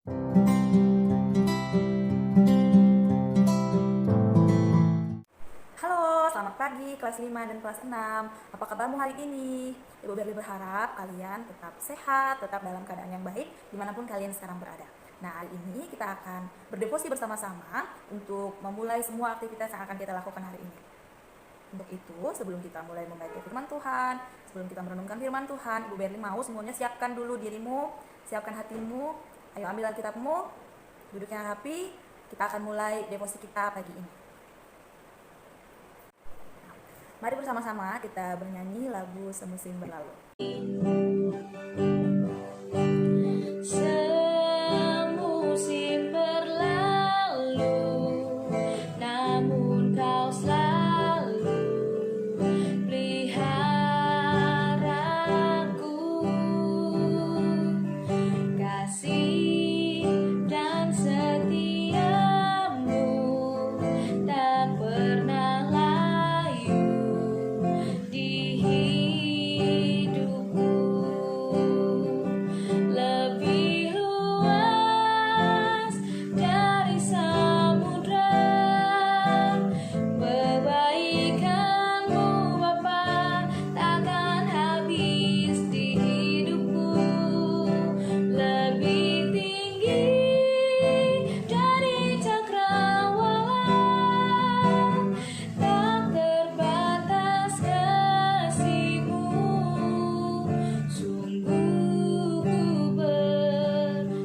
Halo, selamat pagi kelas 5 dan kelas 6. Apa kabarmu hari ini? Ibu Berli berharap kalian tetap sehat, tetap dalam keadaan yang baik dimanapun kalian sekarang berada. Nah, hari ini kita akan berdevosi bersama-sama untuk memulai semua aktivitas yang akan kita lakukan hari ini. Untuk itu, sebelum kita mulai membaca firman Tuhan, sebelum kita merenungkan firman Tuhan, Ibu Berli mau semuanya siapkan dulu dirimu, siapkan hatimu. Ayo ambil Alkitabmu, duduk yang rapi, kita akan mulai devosi kita pagi ini. Mari bersama-sama kita bernyanyi lagu Semusim Berlalu. Semusim berlalu, namun kau selalu peliharaku. Kasih dan setiamu tak pernah layu di hidupku. Lebih luas dari samudra kebaikanmu Bapa, takkan habis di hidupku. Lebih tinggi dari cakrawala, tak terbatas kasih-Mu. Sungguh ku bersyukur.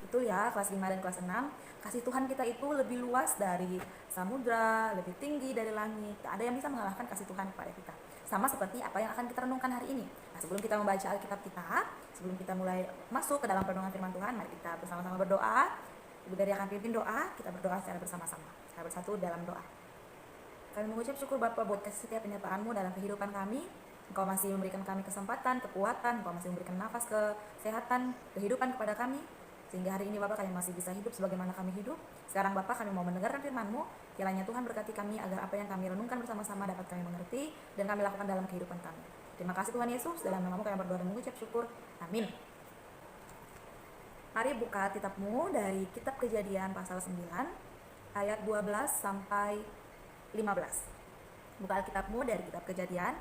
Itu ya, kelas 5 dan kelas 6. Kasih Tuhan kita itu lebih luas dari samudra, lebih tinggi dari langit. Tak ada yang bisa mengalahkan kasih Tuhan kepada kita. Sama seperti apa yang akan kita renungkan hari ini. Nah, sebelum kita membaca Alkitab kita, sebelum kita mulai masuk ke dalam perenungan firman Tuhan, mari kita bersama-sama berdoa. Ibu Dari akan pimpin doa, kita berdoa secara bersama-sama. Kita bersatu dalam doa. Kami mengucap syukur Bapa buat kasih setiap penyertaan-Mu dalam kehidupan kami. Engkau masih memberikan kami kesempatan, kekuatan, Engkau masih memberikan nafas, kesehatan, kehidupan kepada kami. Sehingga hari ini Bapak kami masih bisa hidup sebagaimana kami hidup. Sekarang Bapak kami mau mendengarkan firman-Mu. Kiranya Tuhan berkati kami agar apa yang kami renungkan bersama-sama dapat kami mengerti dan kami lakukan dalam kehidupan kami. Terima kasih Tuhan Yesus, dalam nama-Mu kami berdoa dan mengucap syukur. Amin. Mari buka kitabmu dari kitab Kejadian pasal 9 ayat 12 sampai 15. Buka Alkitabmu dari kitab Kejadian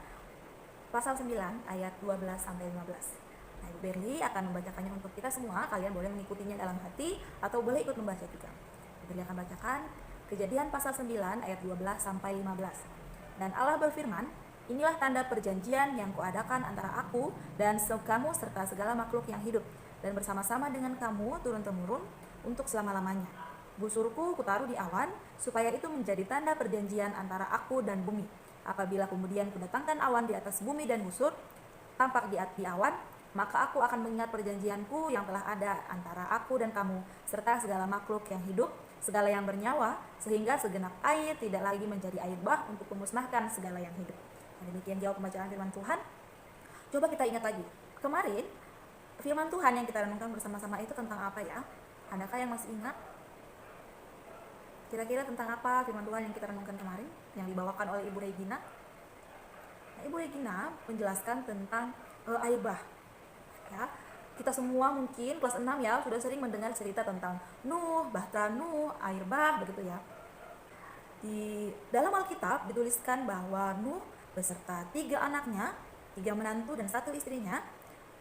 pasal 9 ayat 12 sampai 15. Nah, Ibu Berli akan membacakannya untuk kita semua. Kalian boleh mengikutinya dalam hati atau boleh ikut membaca juga. Ibu Berli akan bacakan Kejadian pasal 9 ayat 12 sampai 15. Dan Allah berfirman, "Inilah tanda perjanjian yang kuadakan antara aku dan kamu serta segala makhluk yang hidup, dan bersama-sama dengan kamu turun-temurun untuk selama-lamanya. Busurku kutaruh di awan, supaya itu menjadi tanda perjanjian antara aku dan bumi. Apabila kemudian kudatangkan awan di atas bumi dan busur tampak di awan, maka aku akan mengingat perjanjianku yang telah ada antara aku dan kamu, serta segala makhluk yang hidup, segala yang bernyawa, sehingga segenap air tidak lagi menjadi air bah untuk memusnahkan segala yang hidup." Nah, demikian jawab pembacaan firman Tuhan. Coba kita ingat lagi, kemarin firman Tuhan yang kita renungkan bersama-sama itu tentang apa ya? Adakah yang masih ingat? Kira-kira tentang apa firman Tuhan yang kita renungkan kemarin, yang dibawakan oleh Ibu Regina? Nah, Ibu Regina menjelaskan tentang air bah. Ya, kita semua mungkin kelas 6 ya sudah sering mendengar cerita tentang Nuh, Bahtera Nuh, air bah begitu ya. Di dalam Alkitab dituliskan bahwa Nuh beserta 3 anaknya, 3 menantu dan 1 istrinya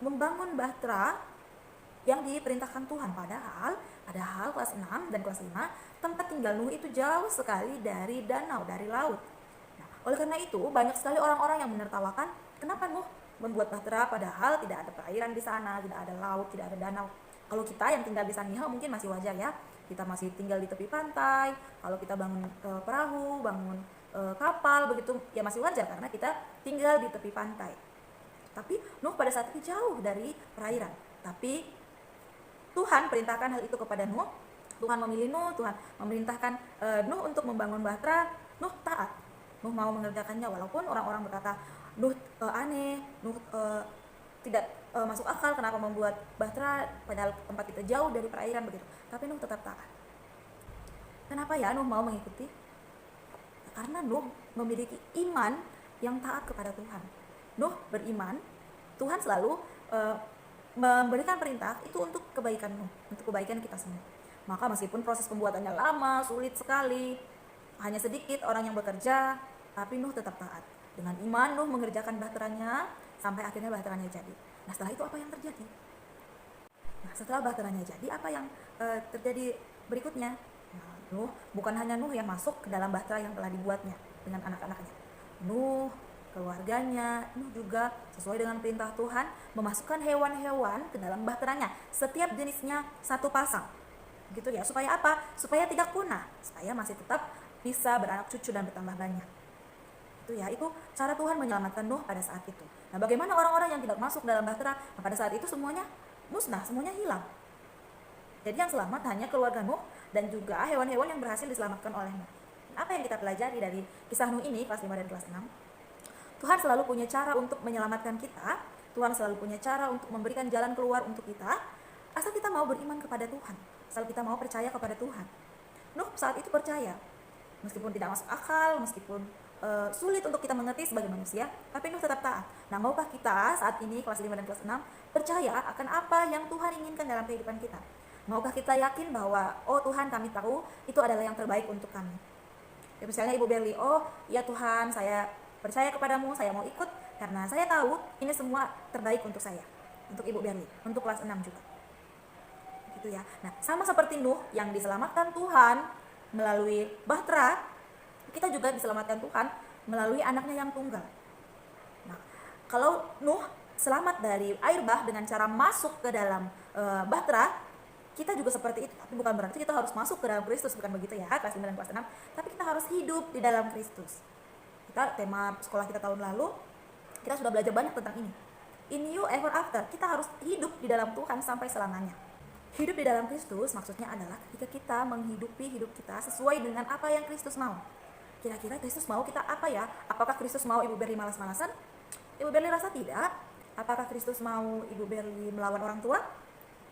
membangun bahtera yang diperintahkan Tuhan. Padahal kelas 6 dan kelas 5 tempat tinggal Nuh itu jauh sekali dari danau, dari laut. Nah, oleh karena itu banyak sekali orang-orang yang menertawakan, kenapa Nuh membuat bahtera padahal tidak ada perairan di sana, tidak ada laut, tidak ada danau. Kalau kita yang tinggal di Sangihe mungkin masih wajar ya, kita masih tinggal di tepi pantai. Kalau kita bangun perahu, bangun kapal begitu ya masih wajar karena kita tinggal di tepi pantai. Tapi Nuh pada saat itu jauh dari perairan. Tapi Tuhan perintahkan hal itu kepada Nuh. Tuhan memilih Nuh, Tuhan memerintahkan Nuh untuk membangun bahtera. Nuh taat. Nuh mau mengerjakannya walaupun orang-orang berkata Nuh aneh, Nuh tidak masuk akal, kenapa membuat bahtera padahal tempat kita jauh dari perairan begitu. Tapi Nuh tetap taat. Kenapa ya Nuh mau mengikuti? Karena Nuh memiliki iman yang taat kepada Tuhan. Nuh beriman, Tuhan selalu memberikan perintah itu untuk kebaikan Nuh, untuk kebaikan kita semua. Maka meskipun proses pembuatannya lama, sulit sekali, hanya sedikit orang yang bekerja, tapi Nuh tetap taat. Dengan iman Nuh mengerjakan bahteranya sampai akhirnya bahteranya jadi. Nah, setelah itu apa yang terjadi? Nah, setelah bahteranya jadi, apa yang terjadi berikutnya? Nah, Nuh, bukan hanya Nuh yang masuk ke dalam bahtera yang telah dibuatnya dengan anak-anaknya. Nuh, keluarganya, Nuh juga sesuai dengan perintah Tuhan memasukkan hewan-hewan ke dalam bahteranya. Setiap jenisnya satu pasang. Gitu ya, supaya apa? Supaya tidak punah, supaya masih tetap bisa beranak cucu dan bertambah banyak. Itu ya, itu cara Tuhan menyelamatkan Nuh pada saat itu. Nah, bagaimana orang-orang yang tidak masuk dalam bahtera? Nah, pada saat itu semuanya musnah, semuanya hilang. Jadi yang selamat hanya keluarga Nuh dan juga hewan-hewan yang berhasil diselamatkan oleh Nuh. Apa yang kita pelajari dari kisah Nuh ini, kelas 5 dan kelas 6? Tuhan selalu punya cara untuk menyelamatkan kita. Tuhan selalu punya cara untuk memberikan jalan keluar untuk kita, asal kita mau beriman kepada Tuhan, asal kita mau percaya kepada Tuhan. Nuh saat itu percaya, meskipun tidak masuk akal, meskipun sulit untuk kita mengerti sebagai manusia, tapi Nuh tetap taat. Nah, maukah kita saat ini kelas 5 dan kelas 6 percaya akan apa yang Tuhan inginkan dalam kehidupan kita? Maukah kita yakin bahwa, oh Tuhan, kami tahu itu adalah yang terbaik untuk kami. Ya, misalnya Ibu Berli, oh ya Tuhan, saya percaya kepadamu, saya mau ikut karena saya tahu ini semua terbaik untuk saya, untuk Ibu Berli, untuk kelas 6 juga. Gitu ya. Nah, sama seperti Nuh yang diselamatkan Tuhan melalui bahtera, kita juga diselamatkan Tuhan melalui anaknya yang tunggal. Nah, kalau Nuh selamat dari air bah dengan cara masuk ke dalam bahtera, kita juga seperti itu. Tapi bukan berarti kita harus masuk ke dalam Kristus, bukan begitu ya, kelas 9 dan kelas 6. Tapi kita harus hidup di dalam Kristus. Kita, tema sekolah kita tahun lalu, kita sudah belajar banyak tentang ini. In you ever after, kita harus hidup di dalam Tuhan sampai selamanya. Hidup di dalam Kristus maksudnya adalah ketika kita menghidupi hidup kita sesuai dengan apa yang Kristus mau. Kira-kira Kristus mau kita apa ya? Apakah Kristus mau Ibu Berli malas-malasan? Ibu Berli rasa tidak. Apakah Kristus mau Ibu Berli melawan orang tua?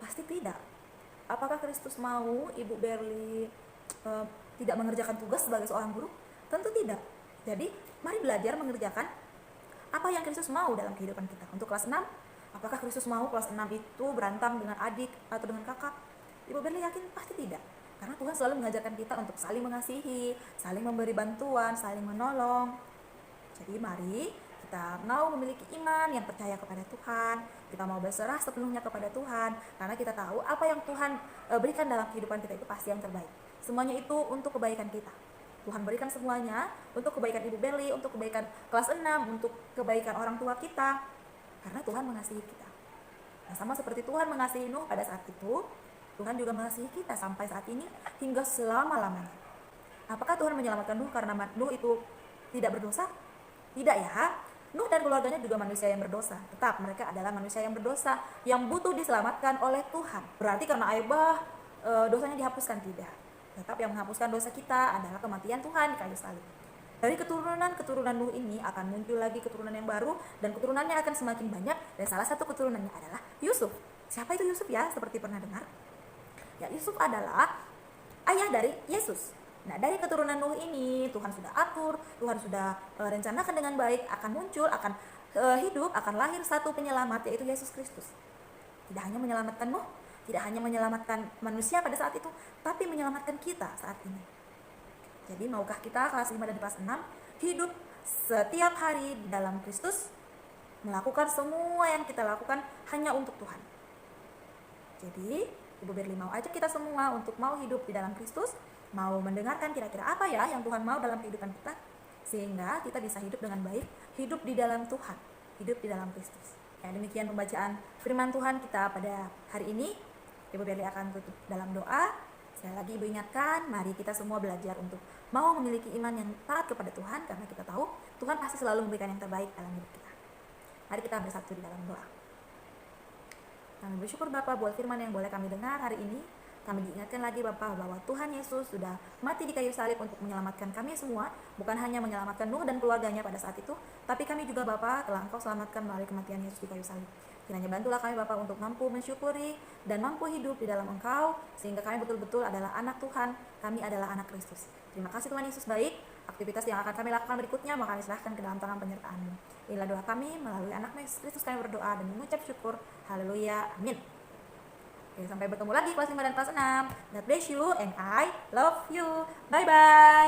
Pasti tidak. Apakah Kristus mau Ibu Berli tidak mengerjakan tugas sebagai seorang guru? Tentu tidak. Jadi, mari belajar mengerjakan apa yang Kristus mau dalam kehidupan kita. Untuk kelas 6, apakah Kristus mau kelas 6 itu berantem dengan adik atau dengan kakak? Ibu Berli yakin pasti tidak. Karena Tuhan selalu mengajarkan kita untuk saling mengasihi, saling memberi bantuan, saling menolong. Jadi mari kita mau memiliki iman yang percaya kepada Tuhan, kita mau berserah sepenuhnya kepada Tuhan, karena kita tahu apa yang Tuhan berikan dalam kehidupan kita itu pasti yang terbaik. Semuanya itu untuk kebaikan kita. Tuhan berikan semuanya untuk kebaikan Ibu Berli, untuk kebaikan kelas 6, untuk kebaikan orang tua kita, karena Tuhan mengasihi kita. Nah, sama seperti Tuhan mengasihi Nuh pada saat itu, Tuhan juga mengasihi kita sampai saat ini hingga selama-lamanya. Apakah Tuhan menyelamatkan Nuh karena Nuh itu tidak berdosa? Tidak ya. Nuh dan keluarganya juga manusia yang berdosa. Tetap mereka adalah manusia yang berdosa yang butuh diselamatkan oleh Tuhan. Berarti karena air bah dosanya dihapuskan? Tidak. Tetap yang menghapuskan dosa kita adalah kematian Tuhan di kayu salib. Dari keturunan Nuh ini akan muncul lagi keturunan yang baru, dan keturunannya akan semakin banyak, dan salah satu keturunannya adalah Yusuf. Siapa itu Yusuf ya? Seperti pernah dengar? Ya, Yusuf adalah ayah dari Yesus. Nah, dari keturunan Nuh ini Tuhan sudah atur, Tuhan sudah rencanakan dengan baik, akan muncul, akan hidup, akan lahir satu penyelamat, yaitu Yesus Kristus. Tidak hanya menyelamatkan Nuh, tidak hanya menyelamatkan manusia pada saat itu, tapi menyelamatkan kita saat ini. Jadi maukah kita kelas 5 dan kelas 6 hidup setiap hari di dalam Kristus, melakukan semua yang kita lakukan hanya untuk Tuhan. Jadi Ibu Berli mau ajak kita semua untuk mau hidup di dalam Kristus, mau mendengarkan kira-kira apa ya yang Tuhan mau dalam kehidupan kita, sehingga kita bisa hidup dengan baik, hidup di dalam Tuhan, hidup di dalam Kristus. Ya, demikian pembacaan firman Tuhan kita pada hari ini. Ibu Berli akan tutup dalam doa. Sekali lagi Ibu ingatkan, mari kita semua belajar untuk mau memiliki iman yang taat kepada Tuhan, karena kita tahu Tuhan pasti selalu memberikan yang terbaik dalam hidup kita. Mari kita bersatu di dalam doa. Kami bersyukur Bapa buat firman yang boleh kami dengar hari ini. Kami diingatkan lagi Bapa bahwa Tuhan Yesus sudah mati di kayu salib untuk menyelamatkan kami semua. Bukan hanya menyelamatkan Nuh dan keluarganya pada saat itu, tapi kami juga Bapa telah Engkau selamatkan melalui kematian Yesus di kayu salib. Kiranya bantulah kami Bapa untuk mampu mensyukuri dan mampu hidup di dalam Engkau, sehingga kami betul-betul adalah anak Tuhan, kami adalah anak Kristus. Terima kasih Tuhan Yesus baik. Aktivitas yang akan kami lakukan berikutnya mau kami serahkan ke dalam tangan penyertaan-Mu. Inilah doa kami, melalui anak Yesus Kristus kami berdoa dan mengucap syukur. Haleluya, amin. Oke, sampai bertemu lagi kelas 5 dan kelas 6. God bless you and I love you. Bye-bye.